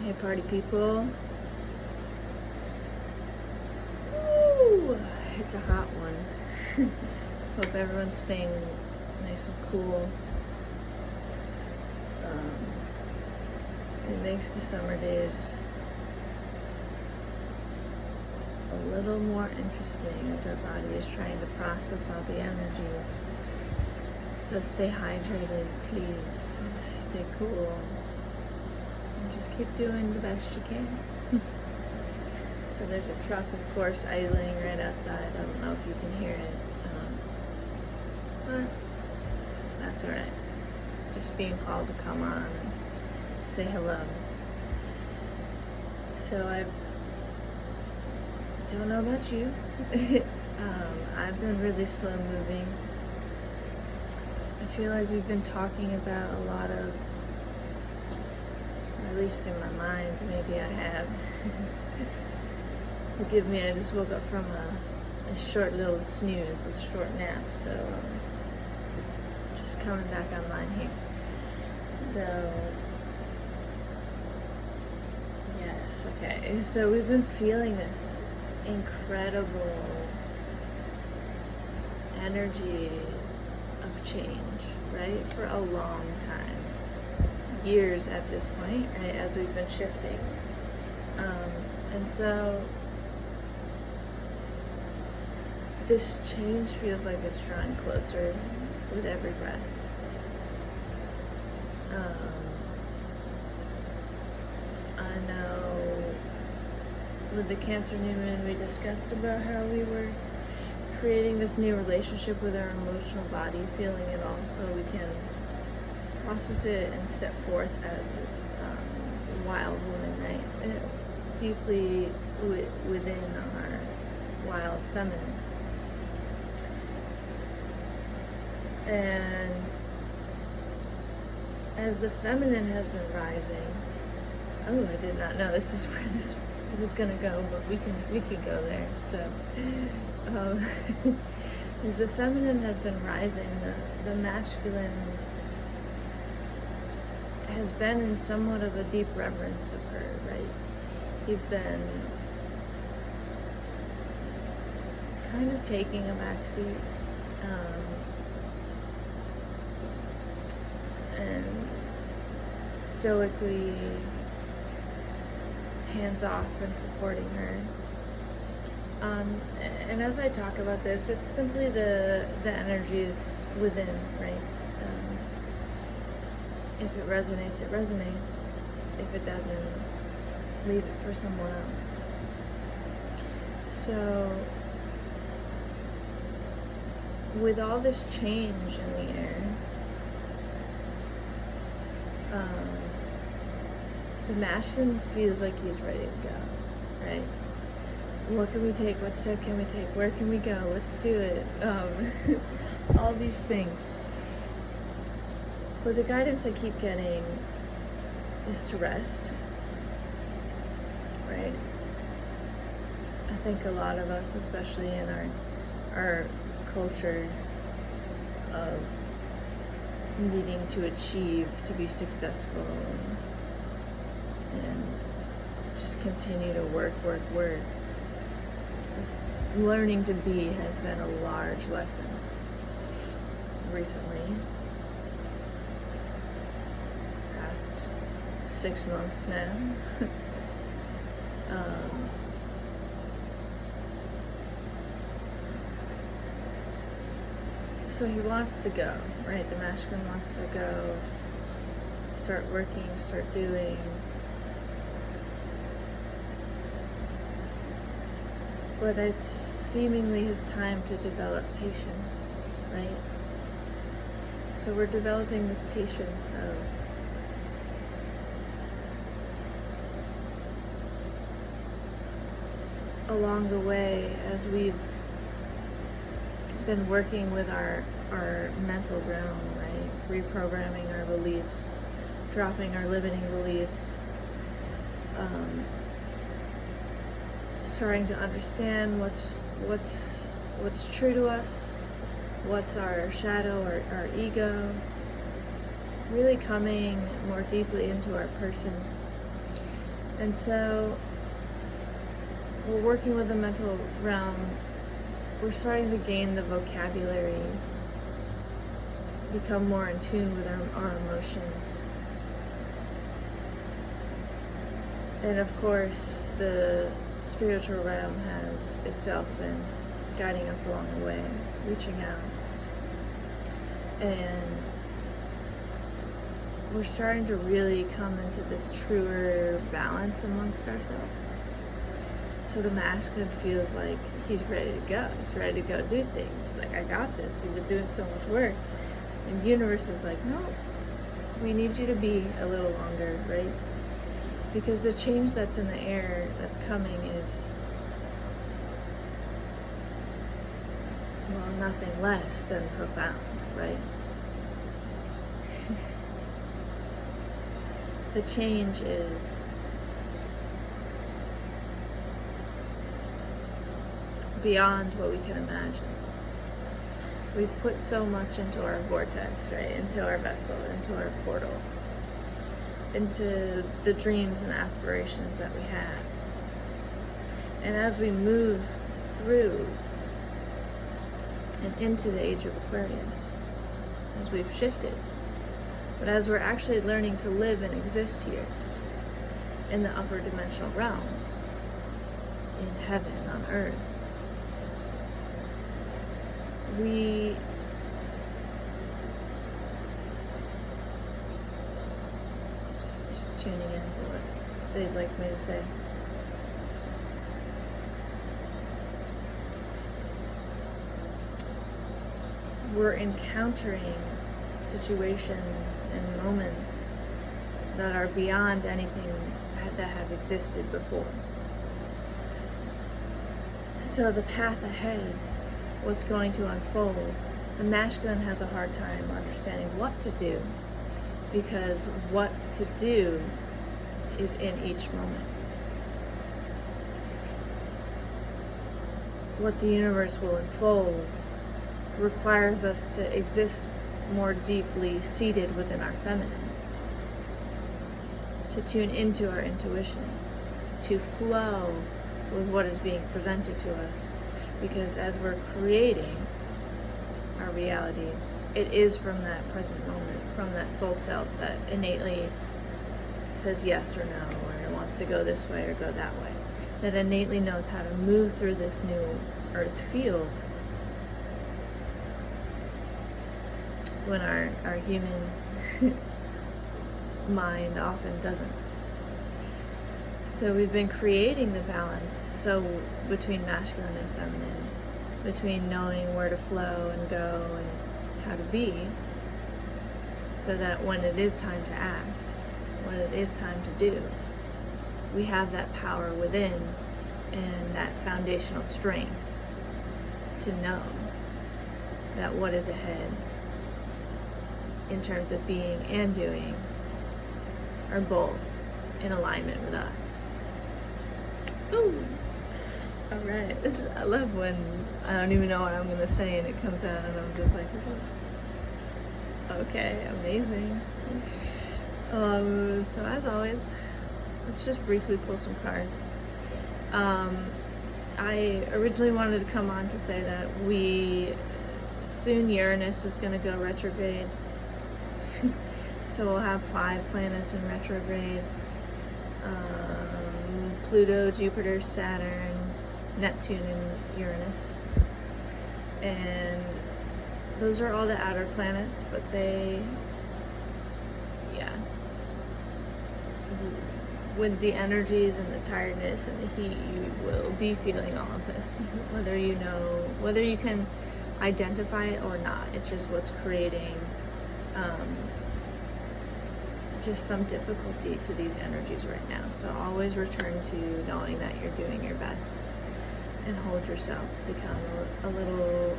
Hey party people. Woo! It's a hot one. Hope everyone's staying nice and cool. It makes the summer days a little more interesting as our body is trying to process all the energies. So stay hydrated, please. Stay cool. And just keep doing the best you can. So there's a truck, of course, idling right outside. I don't know if you can hear it. But that's alright. Just being called to come on and say hello. So don't know about you. I've been really slow moving. I feel like we've been talking about a lot of, or at least in my mind, maybe I have. Forgive me, I just woke up from a short little snooze, a short nap, so just coming back online here. So, yes, okay. So we've been feeling this incredible energy of change, right? For a long time. Years at this point, right? As we've been shifting. And so this change feels like it's drawing closer with every breath. I know with the Cancer New Moon we discussed about how we were creating this new relationship with our emotional body, feeling it all so we can process it and step forth as this wild woman, right? Deeply within our wild feminine. And as the feminine has been rising, oh, I did not know this is where this was gonna go, but we can go there. So, as the feminine has been rising, the masculine has been in somewhat of a deep reverence of her, right? He's been kind of taking a backseat. And stoically hands off and supporting her. And as I talk about this, it's simply the energies within, right? If it resonates, it resonates. If it doesn't, leave it for someone else. So, with all this change in the air, the masculine feels like he's ready to go, right? What can we take? What step can we take? Where can we go? Let's do it. All these things. But the guidance I keep getting is to rest, right? I think a lot of us, especially in our culture of needing to achieve, to be successful, and just continue to work. Learning to be has been a large lesson recently. Past 6 months now. So he wants to go, right? The masculine wants to go, start working, start doing. But it's seemingly his time to develop patience, right? So we're developing this patience of along the way as we've been working with our mental realm, right? Reprogramming our beliefs, dropping our limiting beliefs, starting to understand what's true to us, what's our shadow or our ego, really coming more deeply into our person And so we're working with the mental realm. We're starting to gain the vocabulary, become more in tune with our emotions. And of course, the spiritual realm has itself been guiding us along the way, reaching out. And we're starting to really come into this truer balance amongst ourselves. So the masculine feels like he's ready to go. He's ready to go do things. Like, I got this. We've been doing so much work. And the universe is like, no, we need you to be a little longer, right? Because the change that's in the air that's coming is, well, nothing less than profound, right? The change is beyond what we can imagine. We've put so much into our vortex, right? Into our vessel, into our portal, into the dreams and aspirations that we have. And as we move through and into the age of Aquarius, as we've shifted, but as we're actually learning to live and exist here in the upper dimensional realms, in heaven, on earth, we just tuning in for what they'd like me to say. We're encountering situations and moments that are beyond anything that have existed before. So the path ahead, what's going to unfold, the masculine has a hard time understanding what to do, because what to do is in each moment. What the universe will unfold requires us to exist more deeply seated within our feminine, to tune into our intuition, to flow with what is being presented to us. Because as we're creating our reality, it is from that present moment, from that soul self that innately says yes or no, or wants to go this way or go that way, that innately knows how to move through this new earth field, when our human mind often doesn't. So we've been creating the balance between masculine and feminine, between knowing where to flow and go and how to be, so that when it is time to act, when it is time to do, we have that power within and that foundational strength to know that what is ahead in terms of being and doing are both in alignment with us. Ooh. All right. I love when I don't even know what I'm going to say and it comes out and I'm just like, this is okay, amazing. So as always, let's just briefly pull some cards. I originally wanted to come on to say that soon Uranus is going to go retrograde. So we'll have 5 planets in retrograde. Pluto, Jupiter, Saturn, Neptune, and Uranus. And those are all the outer planets, but with the energies and the tiredness and the heat, you will be feeling all of this, whether you can identify it or not. It's just what's creating just some difficulty to these energies right now. So always return to knowing that you're doing your best and hold yourself. Become a little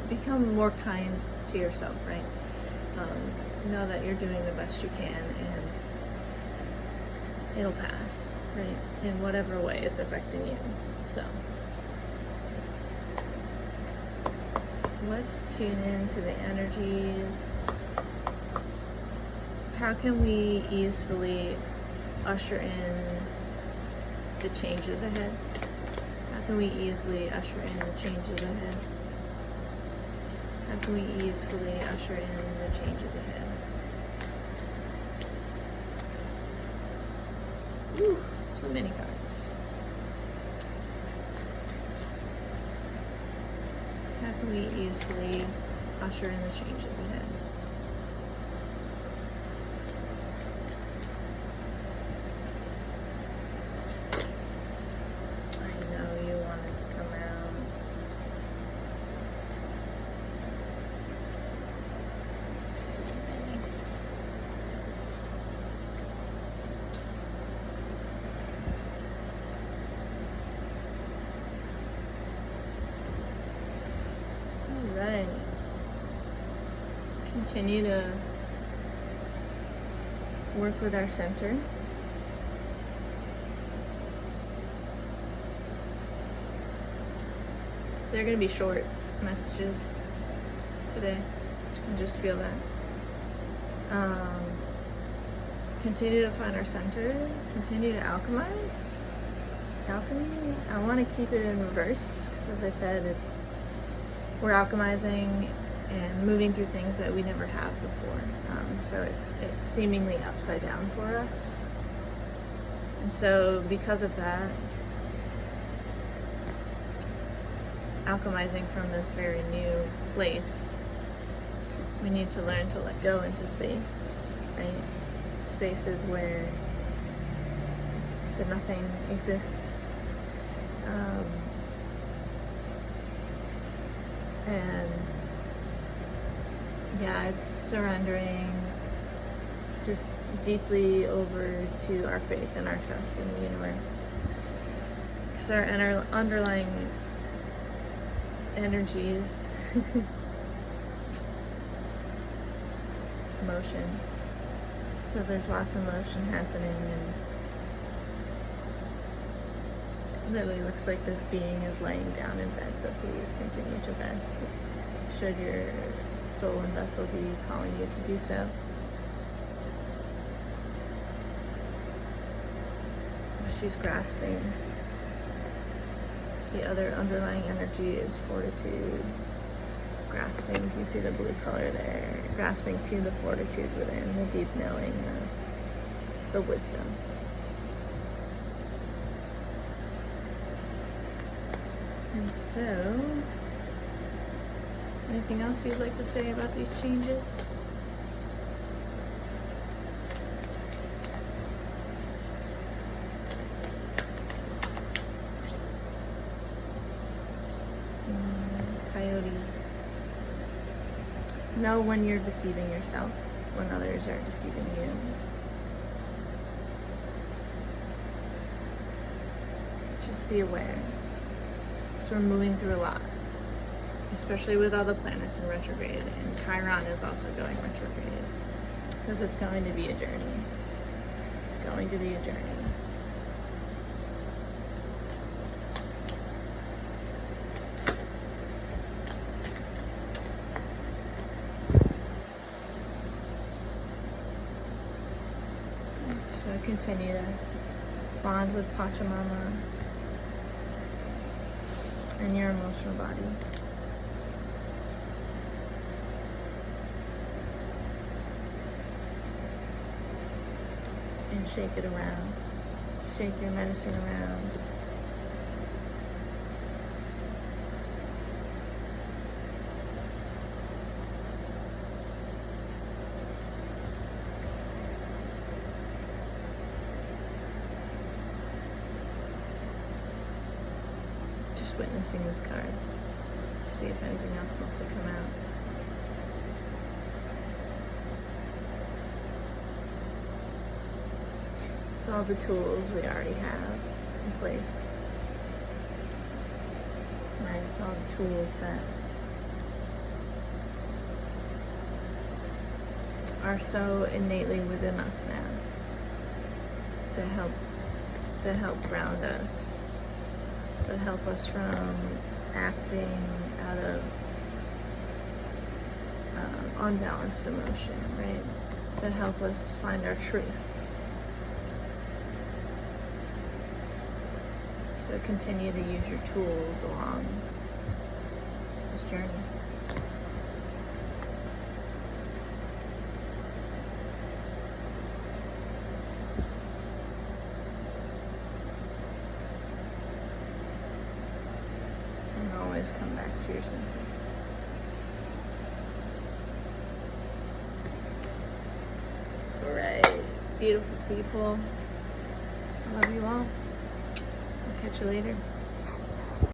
become more kind to yourself, right? Know that you're doing the best you can and it'll pass, right? In whatever way it's affecting you. So let's tune into the energies how can we easily usher in the changes ahead? How can we easily usher in the changes ahead? How can we easily usher in the changes ahead? Ooh, too many cards. How can we easily usher in the changes ahead? I know you want it to come out. So many. All right. Continue to work with our center. They're going to be short messages today. You can just feel that. Continue to find our center. Continue to alchemize. Alchemy. I want to keep it in reverse because, as I said, we're alchemizing and moving through things that we never have before. So it's seemingly upside down for us. And so because of that, alchemizing from this very new place, we need to learn to let go into space, right? Spaces where the nothing exists. And yeah, it's surrendering just deeply over to our faith and our trust in the universe. Because our underlying energies, motion. So there's lots of motion happening, and literally looks like this being is laying down in bed, so please continue to rest. Should your soul and vessel be calling you to do so. She's grasping. The other underlying energy is fortitude. Grasping, you see the blue color there. Grasping to the fortitude within, the deep knowing, the wisdom. And so, anything else you'd like to say about these changes? Coyote. Know when you're deceiving yourself, when others are deceiving you. Just be aware. So we're moving through a lot, especially with all the planets in retrograde, and Chiron is also going retrograde, because it's going to be a journey. It's going to be a journey. So continue to bond with Pachamama and your emotional body. And shake it around. Shake your medicine around. Just witnessing this card. See if anything else wants to come out. It's all the tools we already have in place. Right? It's all the tools that are so innately within us now. That help ground us. That help us from acting out of unbalanced emotion, right? that help us find our truth. So continue to use your tools along this journey. And always come back to your center. All right, beautiful people. I love you all. I'll catch you later.